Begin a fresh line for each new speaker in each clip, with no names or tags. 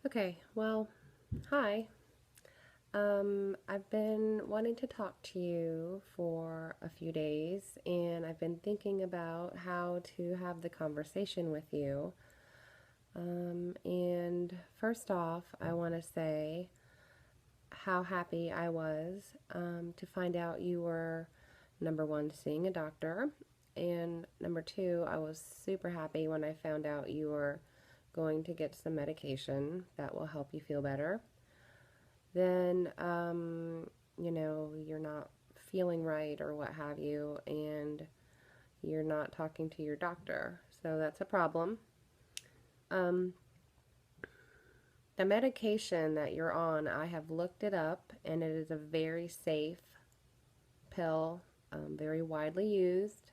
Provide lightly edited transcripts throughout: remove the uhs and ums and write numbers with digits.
Okay, well, hi. I've been wanting to talk to you for a few days, and I've been thinking about how to have the conversation with you. And first off, I want to say how happy I was to find out you were number one, seeing a doctor, and number two, I was super happy when I found out you were going to get some medication that will help you feel better. Then you're not feeling right or what have you, and you're not talking to your doctor. So that's a problem. Um, the medication that you're on, I have looked it up, and it is a very safe pill, very widely used.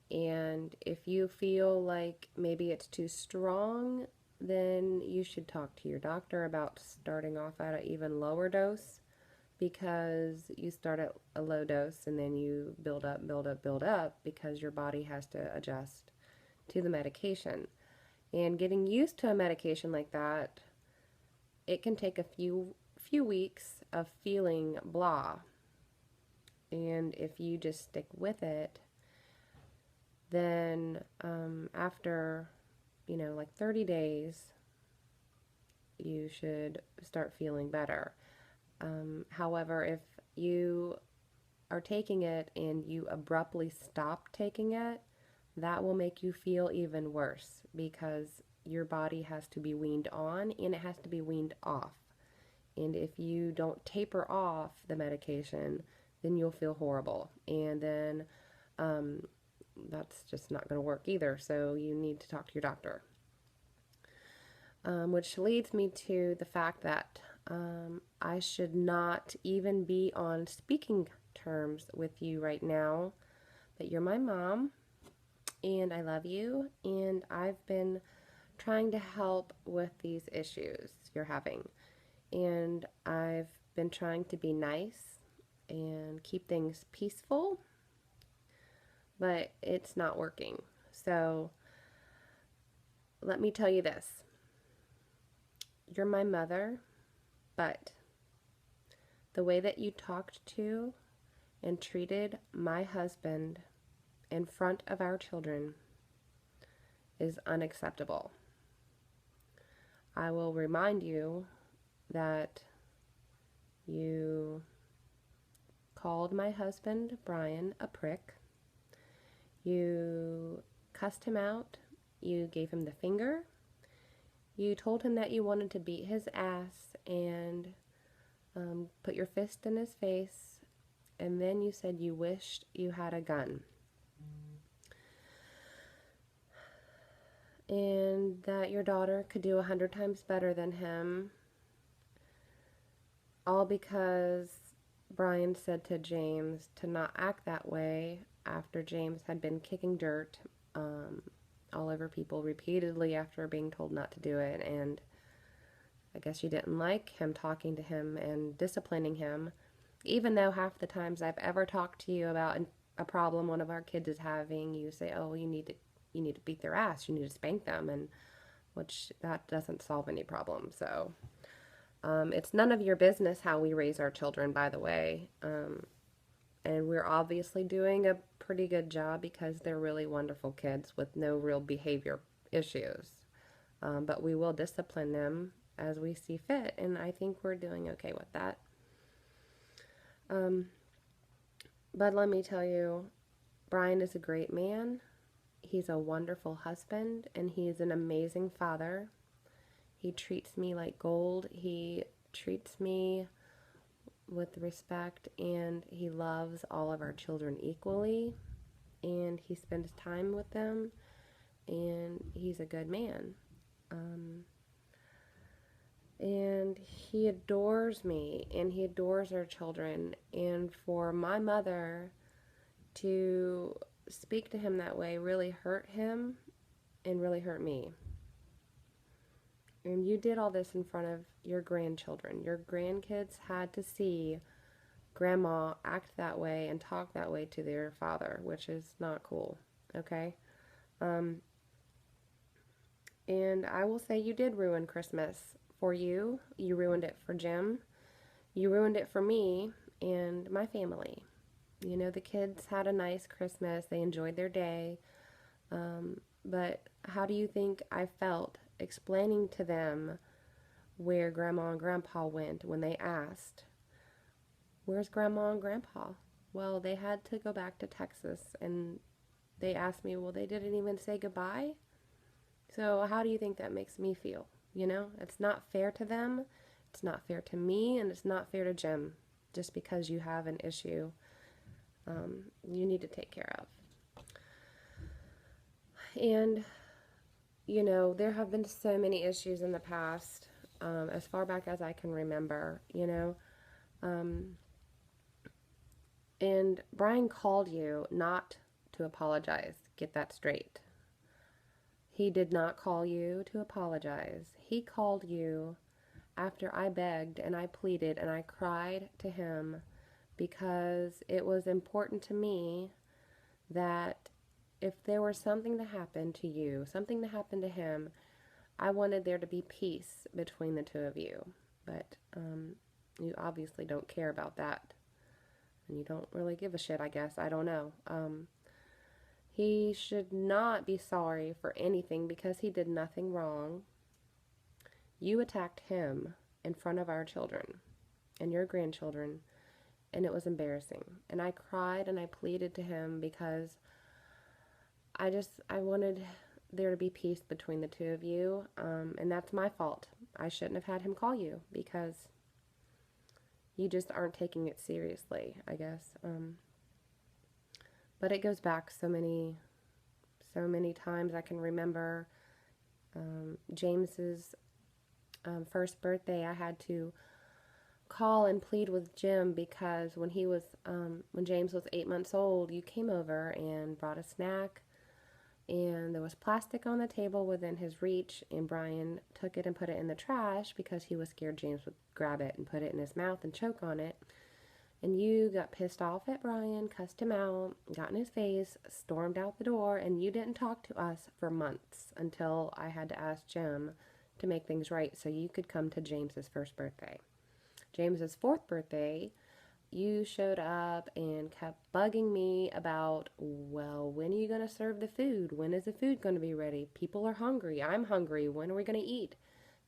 And if you feel like maybe it's too strong, then you should talk to your doctor about starting off at an even lower dose because you start at a low dose and then you build up, build up, build up because your body has to adjust to the medication. And getting used to a medication like that, it can take a few weeks of feeling blah. And if you just stick with it, then after, like 30 days, you should start feeling better. However, if you are taking it and you abruptly stop taking it, that will make you feel even worse because your body has to be weaned on and it has to be weaned off. And if you don't taper off the medication, then you'll feel horrible. And then um, that's just not going to work either. So you need to talk to your doctor. Which leads me to the fact that I should not even be on speaking terms with you right now. But you're my mom, and I love you, and I've been trying to help with these issues you're having. And I've been trying to be nice and keep things peaceful, but it's not working. So let me tell you this. You're my mother, but the way that you talked to and treated my husband in front of our children is unacceptable. I will remind you that you called my husband, Brian, a prick. You cussed him out. You gave him the finger. You told him that you wanted to beat his ass and put your fist in his face. And then you said you wished you had a gun. And that your daughter could do 100 times better than him, all because Brian said to James to not act that way after James had been kicking dirt all over people repeatedly after being told not to do it. And I guess you didn't like him talking to him and disciplining him, even though half the times I've ever talked to you about a problem one of our kids is having, you say, "Oh, you need to beat their ass. You need to spank them," and which that doesn't solve any problem. So it's none of your business how we raise our children, by the way. And we're obviously doing a pretty good job because they're really wonderful kids with no real behavior issues. But we will discipline them as we see fit, and I think we're doing okay with that. Um, but let me tell you, Brian is a great man. He's a wonderful husband, and he's an amazing father. He treats me like gold. He treats me with respect, and he loves all of our children equally, and he spends time with them, and he's a good man. Um, and he adores me, and he adores our children. And for my mother to speak to him that way really hurt him and really hurt me. And you did all this in front of your grandchildren. Your grandkids had to see grandma act that way and talk that way to their father, which is not cool. Okay? Um, and I will say you did ruin Christmas for you. You ruined it for Jim. You ruined it for me and my family. You know, the kids had a nice Christmas. They enjoyed their day. But how do you think I felt explaining to them where Grandma and Grandpa went when they asked, "Where's Grandma and Grandpa?" Well, they had to go back to Texas, and they asked me, well, they didn't even say goodbye? So how do you think that makes me feel? You know, it's not fair to them, it's not fair to me, and it's not fair to Jim. Just because you have an issue, you need to take care of. And, you know, there have been so many issues in the past, as far back as I can remember, you know. And Brian called you not to apologize. Get that straight. He did not call you to apologize. He called you after I begged and I pleaded and I cried to him because it was important to me that if there was something to happen to you, something to happen to him, I wanted there to be peace between the two of you. But you obviously don't care about that. And you don't really give a shit, I guess. I don't know. He should not be sorry for anything because he did nothing wrong. You attacked him in front of our children and your grandchildren, and it was embarrassing. And I cried and I pleaded to him because I wanted there to be peace between the two of you, and that's my fault. I shouldn't have had him call you because you just aren't taking it seriously, I guess. But it goes back so many times. I can remember James's first birthday. I had to call and plead with Jim because when James was 8 months old, you came over and brought a snack, and there was plastic on the table within his reach, and Brian took it and put it in the trash because he was scared James would grab it and put it in his mouth and choke on it. And you got pissed off at Brian, cussed him out, got in his face, stormed out the door, and you didn't talk to us for months until I had to ask Jim to make things right so you could come to James's first birthday. James's fourth birthday, you showed up and kept bugging me about, well, when are you going to serve the food? When is the food going to be ready? People are hungry. I'm hungry. When are we going to eat?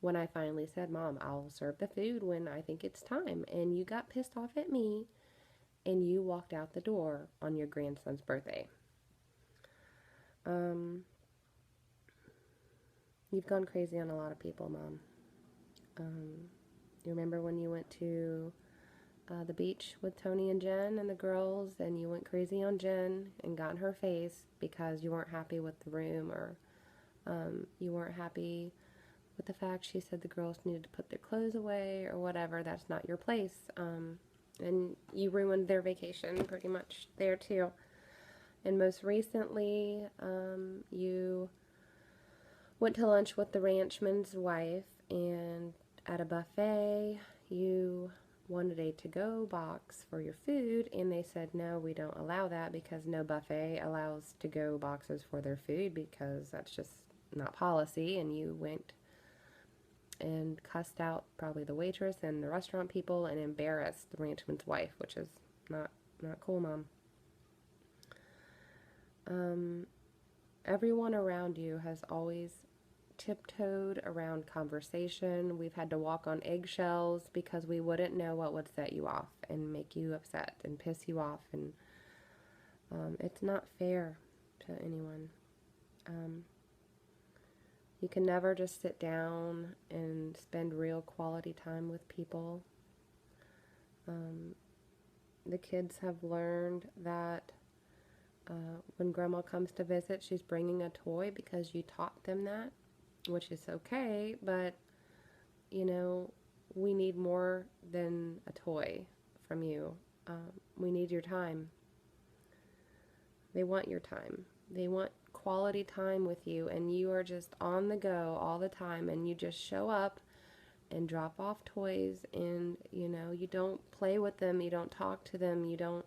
When I finally said, Mom, I'll serve the food when I think it's time. And you got pissed off at me and you walked out the door on your grandson's birthday. You've gone crazy on a lot of people, Mom. You remember when you went to the beach with Tony and Jen and the girls, and you went crazy on Jen and got in her face because you weren't happy with the room, or you weren't happy with the fact she said the girls needed to put their clothes away or whatever. That's not your place. And you ruined their vacation pretty much there too. And most recently, you went to lunch with the ranchman's wife, and at a buffet, you wanted a to-go box for your food, and they said, no, we don't allow that because no buffet allows to-go boxes for their food because that's just not policy. And you went and cussed out probably the waitress and the restaurant people and embarrassed the ranchman's wife, which is not cool, Mom. Everyone around you has always tiptoed around conversation. We've had to walk on eggshells because we wouldn't know what would set you off and make you upset and piss you off, and it's not fair to anyone. You can never just sit down and spend real quality time with people. The kids have learned that when Grandma comes to visit, she's bringing a toy because you taught them that, which is okay, but, you know, we need more than a toy from you. We need your time. They want your time. They want quality time with you, and you are just on the go all the time, and you just show up and drop off toys, and, you know, you don't play with them, you don't talk to them, you don't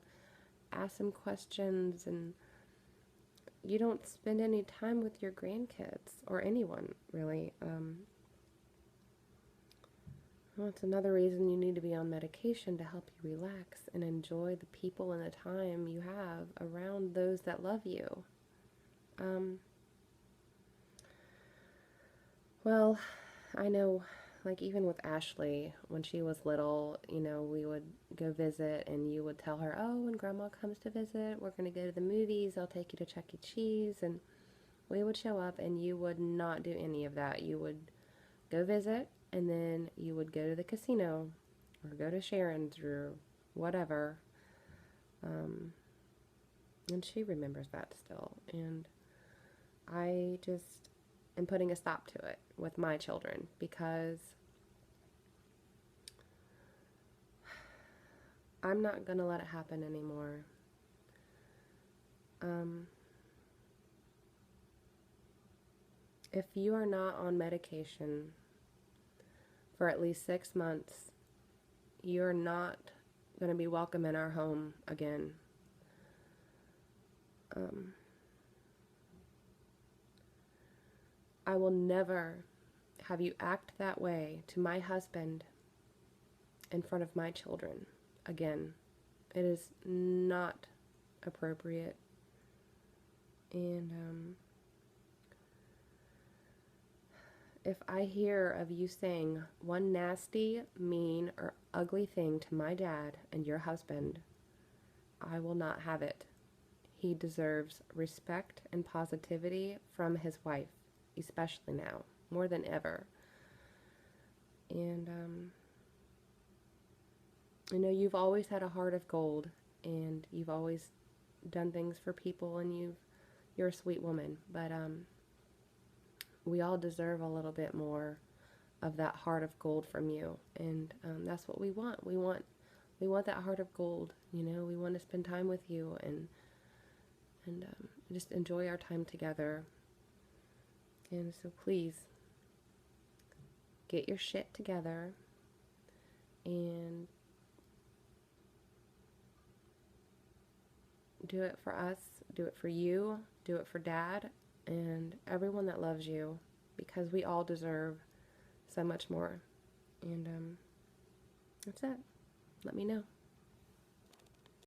ask them questions, and you don't spend any time with your grandkids or anyone, really. Well, it's another reason you need to be on medication to help you relax and enjoy the people and the time you have around those that love you. Um, well, I know, like, even with Ashley, when she was little, we would go visit and you would tell her, oh, when Grandma comes to visit, we're going to go to the movies, I'll take you to Chuck E. Cheese, and we would show up and you would not do any of that. You would go visit and then you would go to the casino or go to Sharon's or whatever. And she remembers that still. And I just am putting a stop to it with my children because I'm not going to let it happen anymore. If you are not on medication for at least 6 months, you're not going to be welcome in our home again. I will never have you act that way to my husband in front of my children again. It is not appropriate. And if I hear of you saying one nasty, mean, or ugly thing to my dad and your husband, I will not have it. He deserves respect and positivity from his wife, especially now, more than ever. And I know you've always had a heart of gold, and you've always done things for people, and you're a sweet woman, but we all deserve a little bit more of that heart of gold from you, and that's what we want. We want that heart of gold. We want to spend time with you and just enjoy our time together. And so please get your shit together and do it for us, do it for you, do it for Dad and everyone that loves you, because we all deserve so much more. And that's it. Let me know.